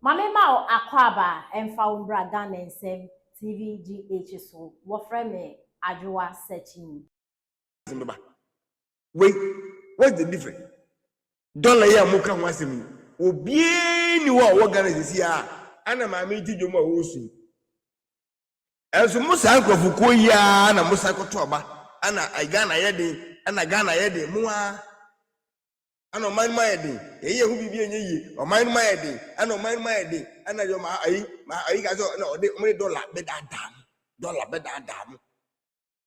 Mame ma akwaba emfa umbra Ghana nsem TVGH so wofre me adwoa searching. Wait, what's the difference? Dollar ya muka wasem. Obie ni wa Ghana sisi a ana ma me ti dwom a wo su. Enso musa ankofuko ya na musa koto aba ana Ghana yede ana Ghana yede muwa ana oman ma yede eye hu bibie enye yi oman ma yede ana oman ma yede ana yo ma ayi ka so na ode omre dollar be dadam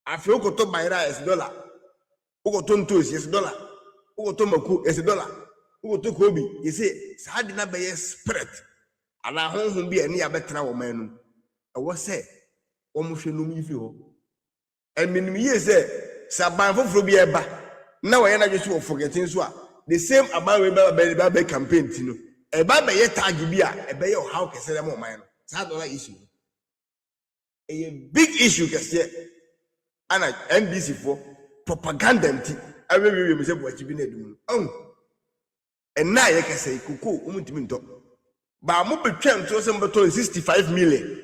afi okoto bayra es dollar okoto ntosi es dollar okoto maku es dollar okoto kobi yese sa de na be spirit ana honhom bi ani abetra wo man no ewo se wo mo hwe no mi fi ho eminim ye se saban foforo bi eba na wo ye na dweso wo forgetting so a the same about we be campaign tino eba be ye tag bi a ebe ye how kese dem o man no sa dollar issue a big issue kese ana NBC for propaganda nti awewe me se bo achi bi na edum en na ye kese kuku umutimi nto ba mo betwam to se mbeto 65 million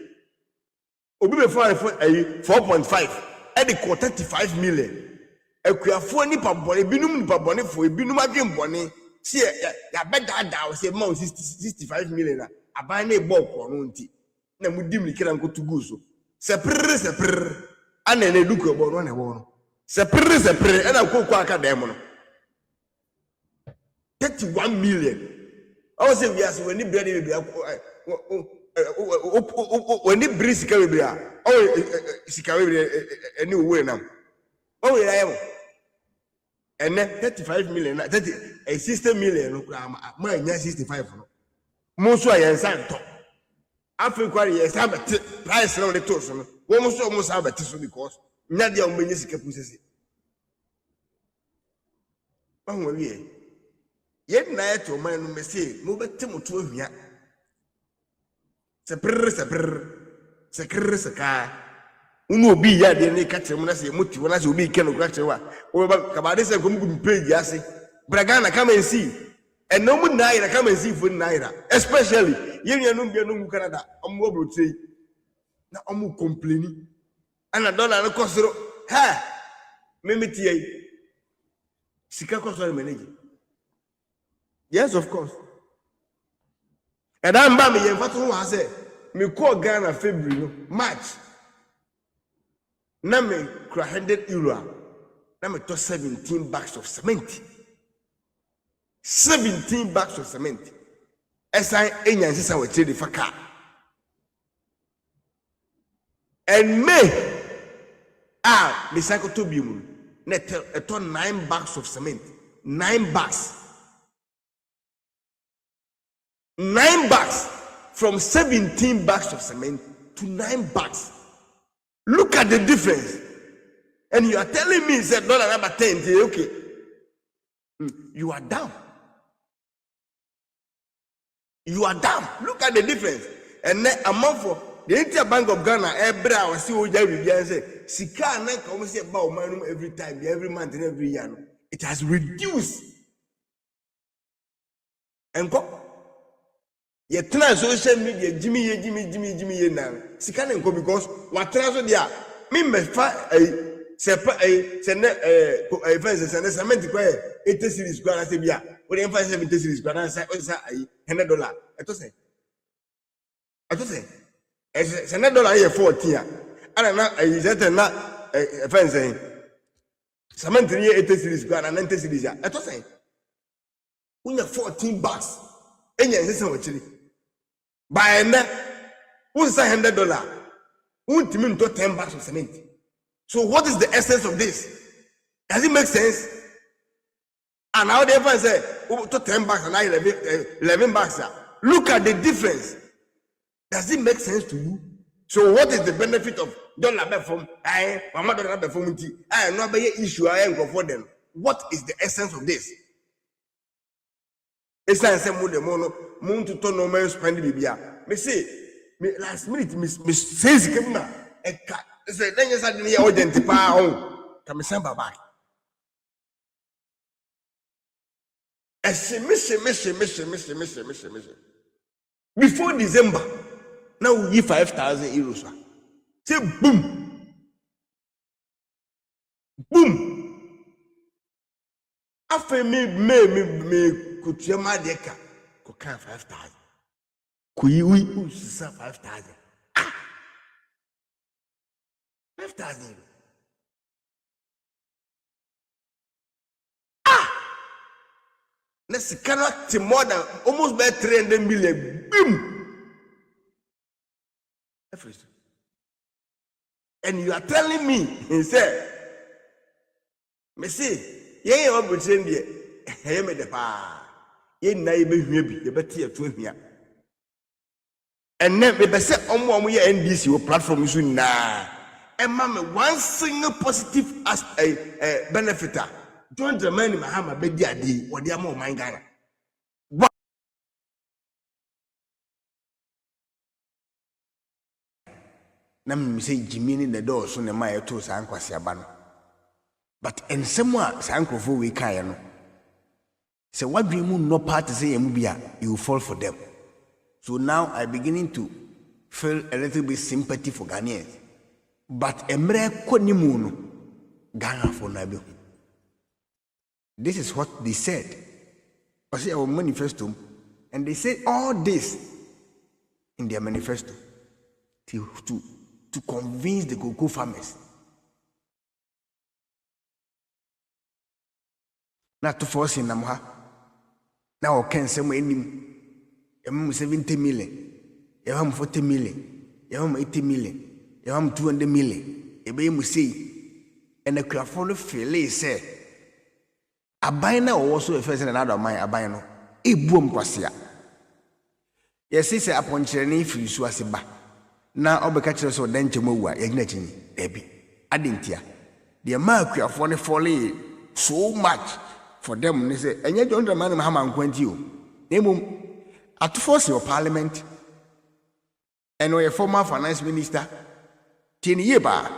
obi be 4.5 e de 35 million akuafo nipa bone binum nipa bone fo binum adwen bone se ya bedada se ma 65 million aban na e ball ko no nti na mudim ni kira nko tugu so sepr ana na eduko bo no na wo no sepr ana kokko aka dem no 31 million I say we as when bread we when the bread sika we sika we any way now I am and 35 million 60 million no nya 65 no mo so ayen san to Africa yes have price no the toast no we mo so have a so because nya dia o menye sika pusese bahun we yet na eto man no me say mo bete moto ahua sepr saka unu obi ya de ne ka tirem na say moti wona say obi ke no kra kirewa o ba ka ba de say ko mu page ase bragana come and see and no mu naira come and see for naira especially yen yanu bia no mu Canada omo obrotei na omo complaining ana dollar no kosoro ha memeti yi sika kosoro manage. Yes, of course. And I'm Bambi, and what I say, me call Ghana February, March. Now me €100. Now me to 17 bags of cement. 17 bags of cement. SI Enyan says I will trade for car. And May, the cycle to be moon. Net 9 bags of cement. 9 bags. 9 bags from 17 bags of cement to 9 bags. Look at the difference. And you are telling me it's $10, okay. You are down. You are down. Look at the difference. And then amount for the entire Bank of Ghana, every hour, see what you say, Sika na come say about money every time, every month and every year. It has reduced. And go. Ye try social media Jimmy now. Sika na nko because what try so dia me fa cement kwa 80 series kwa na se bia we dey 70 series kwa na say $100 eto say $100 here 14 ana na zete na fence cement here 80 series kwa na 90 series eto say unya 14 bucks enya nsese wachiri by na who say $100 won't mean to 10 bags of cement. So what is the essence of this? Does it make sense? And now they say to 10 bags and 11 bags. Look at the difference. Does it make sense to you? So what is the benefit of dollar from mama dollar from no be issue I go for them? What is the essence of this? Essence mo de mono mo to no man spend bibia. Me say me last minute me says kema eka say then you say dey urgent pa on ka me send back. Ese me. before December now we give 5,000 euros. Say boom. Boom. After me could you my deca could count 5,000. Could you sell 5,000? 5,000. Let's cannot more than almost by 300 million. Boom. And you are telling me, he said, Messi, ye are between the him at the bar. Ye neighbor, you better to him. And then we say, on 1 year NDC platform is now. And mamma, one single positive as a benefiter. Don't the man in Mahama Bediadi or the Amo Mangana. Nam say Jimmy in the door soon and my two Sanquasiabano. But and somewhat Sankrofo we kayano. So what dream no part to say Mubia, you fall for them. So now I beginning to feel a little bit sympathy for Ghanaians. But Emre Konimuno Ghana for Nabu. This is what they said. I see our manifesto, and they said all this in their manifesto to convince the cocoa farmers. Not to force in Namha. Now can somewhere in 70 million, you have 40 million, you have 80 million, you have 200 million. You be say, and the crafolo fele say. Abayna also a first and another of my abayno. A boom quasia. Yes, it's a poncherny for you, Swasiba. Now, Obecatchers or Denchamoa, Ignatin, Debbie. Adintia. The America of one folly so much for them, they say, and yet don't man Haman quent you. Name at force your parliament, and we a former finance minister, 10 years back.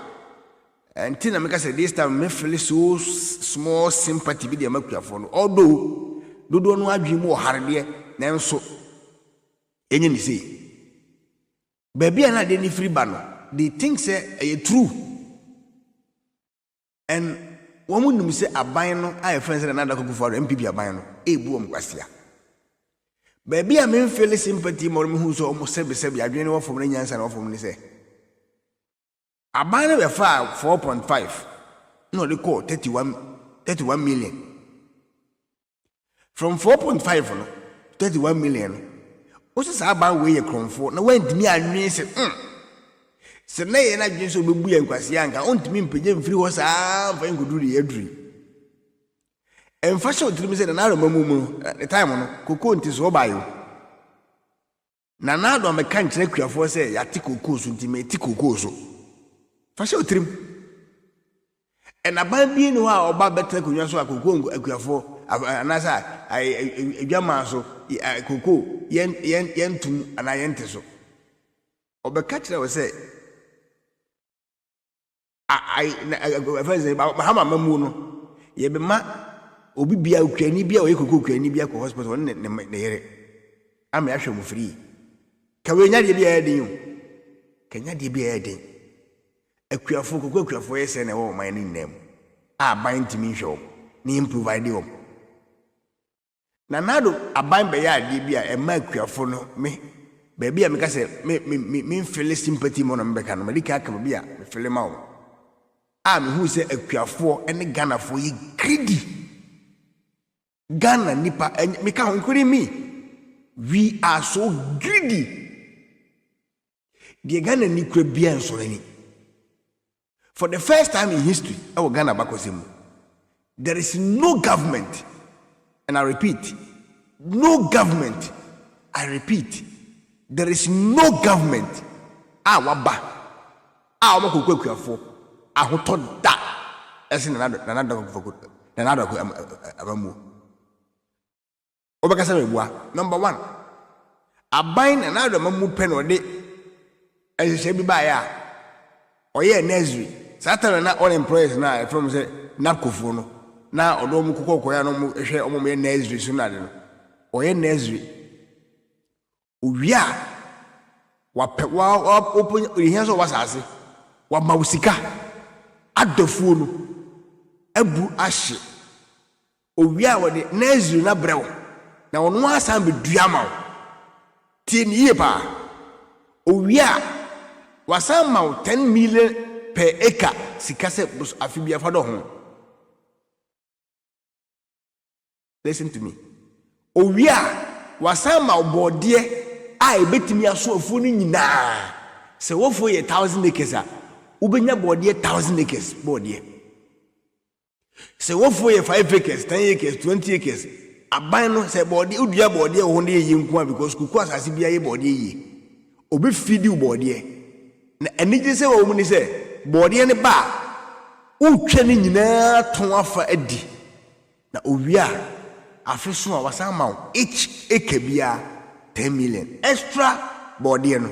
And Tina Mika said this time, me feel so small sympathy with the microphone. Although, do don't want you more hardy, now so. Any say, baby, and I didn't free banner. They think say a true. And one would say a bino, I have friends and another cook for MPP a bino, a boom quasia. Baby, I mean, feel sympathy more who's almost said, I didn't from Rangers and off from say. A banner were 4.5. No, they call 31 million. From 4.5 to 31 million. What's this about way you come for? Now, when me and say, so now you're not just so big and quite young. I want to mean pigeon free was for you to do the entry. And fashion to me said another moment at the time on cocoa is so by you. Now, I can't check your force, I take cocoa, ultimate cocoa. Fashion trim. And a baby no or better could also go for another a yamaso, a cocoa, yen to and I enter so. Or the catcher will say, I go about Mahama Mamuno. Ye be ma obi bia ukrani bia o yekoko ukrani bia ko hospital ne yere. Am ya hwem free. Ka we nya de bia edin yo. Kenya de bia edin. Akuafo kokko akuafo yese na wo man ni nem. A ban timi hwe ni provide wo. Na nado aban be ya de bia e ma akuafo no me baby me ka se me feel sympathy mo no me ka no me dika ka bia me feel ma wo. Me who say akuafo ene Ghana for ye greedy. Ghana nipa me ka honkuri me. We are so greedy. The Ghana ni kura bia nso ni. For the first time in history, our Ghana bakosim, there is no government, and I repeat, no government. I repeat, there is no government. Waba, wakukwe ahoto da. As in another abamu. Obakasa mebua. Number one, abain another mamu pen or day. As you say, be by ya. Or yeah, Nesri. Saturday na all employees na from say Napkofo no. Na odo mu kokoko ya no mu ehwe omo me Nesri so na de no. Or yeah, Nesri. Owia wa open here so wasase wa mawusika adofuo no abu ahye owia wo de naziru na brew na wono asan be duama wo tie ni ye pa owia wasan ma 10 million per acre sika se afibia fa do ho. Listen to me. Owia wasan ma obode a ebetimi aso afu ni nyina se wofo ye 1000 acres a ubenya bode 1000 acres bode se wofo ye 5 acres 10 acres 20 acres aban no se bode udua bode ho ne ye nko because kuku asase bia ye bode ye obi fidi bode na enije se wo mu ni se bode ne ba utwe ni nyina ton afa adi na owia afeso a wasan ma each acre bia 10 million extra body no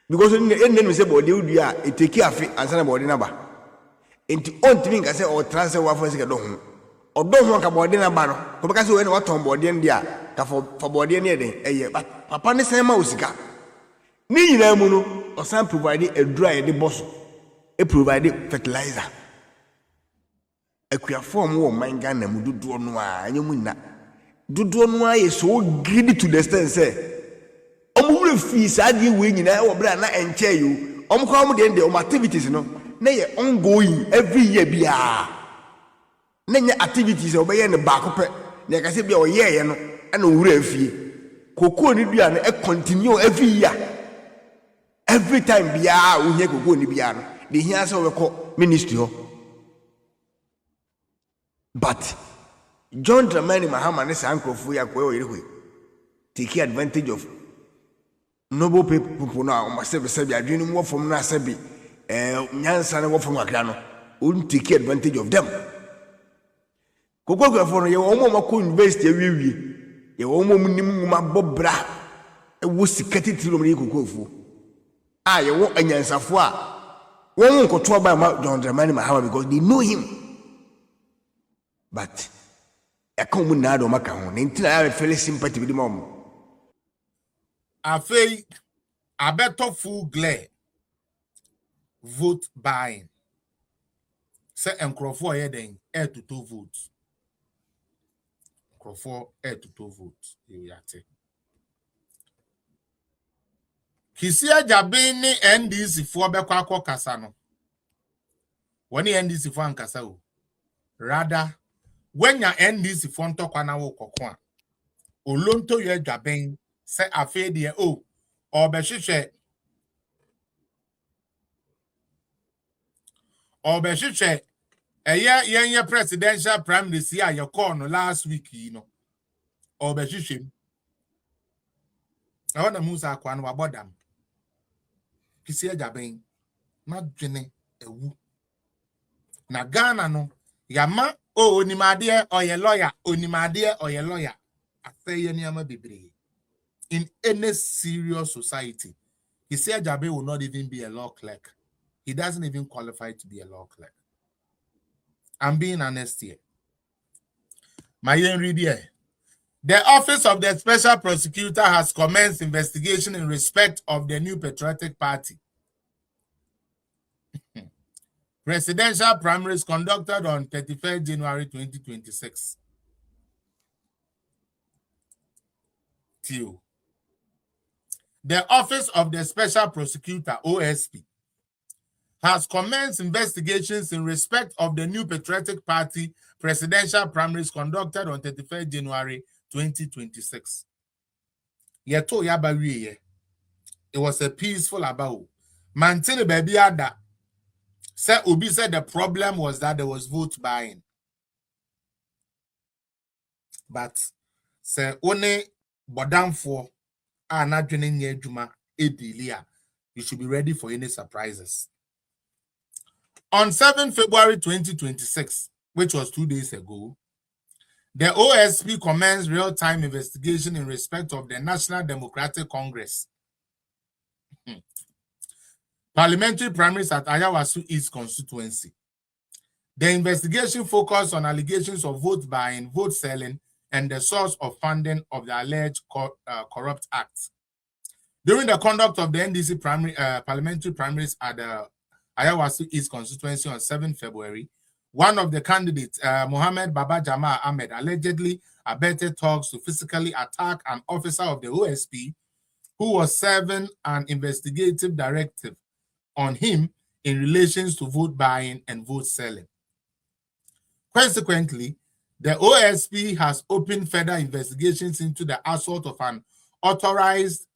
because in say body would ya it take afi answer body na ba enti ontimi nka say o transfer wa for sika do ho odo ho ka body na ba no ko beka say we na waton body no dia ka for body no den eye papa ne say ma osika ni nyina mu no o san provide a dry the boss e provide fertilizer akua form wo man Ghana mu dodo no a anyemu na dodo no aye so greedy to the extent say omu fi saadi we nyina e wo bra na enche yo omu kwa omu de omu activities no na ye ongoing every year bia na nya activities e obeye ne ba kope na ka se bia oyeye no e na owura afie kokoo ni bia no e continue every year every time bia unye kokoo ni bia no de hia se we ko ministry ho but John Dramani Mahama ne sankrofo ya kwa oyirehwe take advantage of noble people no a omasebe adwene mu wofom na asebi nyansa ne wofom akra no on take advantage of them kokokofo no ye wo mo mako university awiwie ye wo mo nim nguma bobra e wo sikati tiro mo kokofo a ye wo anyansafo a won nkoto ba ma John Dramani Mahama because they know him but I come na do maka ho ntina ya feel sympathy with mom afei abeto full glare vote buying say enkrofo ye den air to vote enkrofo air to vote you yate Kisia Jabin ni NDC fo bekwa akọ kasa no woni NDC fo ankasa o rather when your NDC fo ntokwa na wo kokko a olonto ye Jabin se afi de o obehwehwe yenye presidential primary si a ye call no last week you know obehwehwe I want to musa akwa no abodam Kisia Jabin na dwene ewu na Ghana no yama onimade oye lawyer afeye niama bebre in any serious society. Kisia Jabin will not even be a law clerk. He doesn't even qualify to be a law clerk. I'm being honest here. My read here. The Office of the Special Prosecutor has commenced investigation in respect of the New Patriotic Party. Presidential primaries conducted on 31st January 2026. The Office of the Special Prosecutor, OSP, has commenced investigations in respect of the New Patriotic Party presidential primaries conducted on 31st January 2026. It was a peaceful about. Mantini baby ada. Obi said the problem was that there was vote buying. But only bodam for not joining near Juma Edilia. You should be ready for any surprises. On 7 February 2026, which was 2 days ago, the OSP commenced real-time investigation in respect of the National Democratic Congress parliamentary primaries at Ayawasu East constituency. The investigation focused on allegations of vote buying, vote selling, and the source of funding of the alleged corrupt acts. During the conduct of the NDC parliamentary primaries at the Ayawasu East constituency on 7 February, one of the candidates, Mohammed Baba Jama Ahmed, allegedly abetted talks to physically attack an officer of the OSP who was serving an investigative directive on him in relation to vote buying and vote selling. Consequently, the OSP has opened further investigations into the assault of an authorized